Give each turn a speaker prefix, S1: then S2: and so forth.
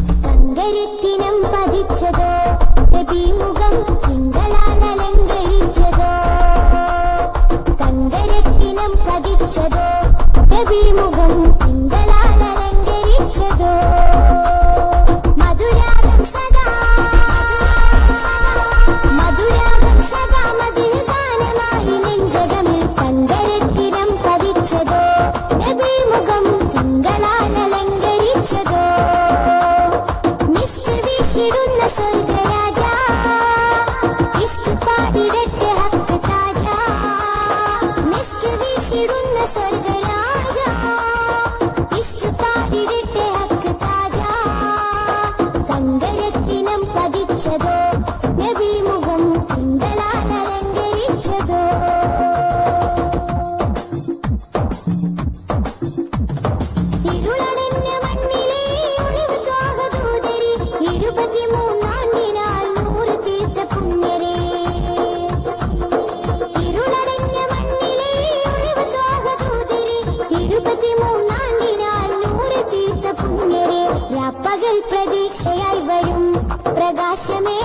S1: തങ്കരത്തിനം പതിച്ചതോ നബിമുഖം തിങ്കളാൽ അലങ്കരിച്ചതോ തങ്കരത്തിനം പതിച്ചതോ നബിമുഖം തിങ്കളാൽ അലങ്കരിച്ചതോ മധുരാഗം സദാ മതിൽ ഗാനമായി നെഞ്ചകമിൽ തങ്കരത്തിനം പതിച്ചതോ നബിമുഖം തിങ്കളാൽ അലങ്കരിച്ചതോ മിസ്ക് വീശിടുന്ന സ്വർഗരാജ ഇഷ്ക് പാടിടട്ടെ ഹക്ക് താജ മിസ്ക് വീശിടുന്ന സ്വർഗരാജ ഇഷ്ക് പാടിടട്ടെ ഹക്ക് താജ തങ്കരത്തിനം പതിച്ചതോ നബിമുഖം തിങ്കളാൽ അലങ്കരിച്ചതോ ഇരുളടഞ്ഞ മണ്ണിലെ ഒളിവ് ത്വാഹദൂതരി 23 നൂറ് തീർത്ത പുണ്യരേ ഇരുളടഞ്ഞ മണ്ണിലെ ഒളിവ് ത്വാഹദൂതരി 23 നൂറ് തീർത്ത പുണ്യരേ രാപ്പകൽ പ്രതീക്ഷയായി വരും പ്രകാശമേ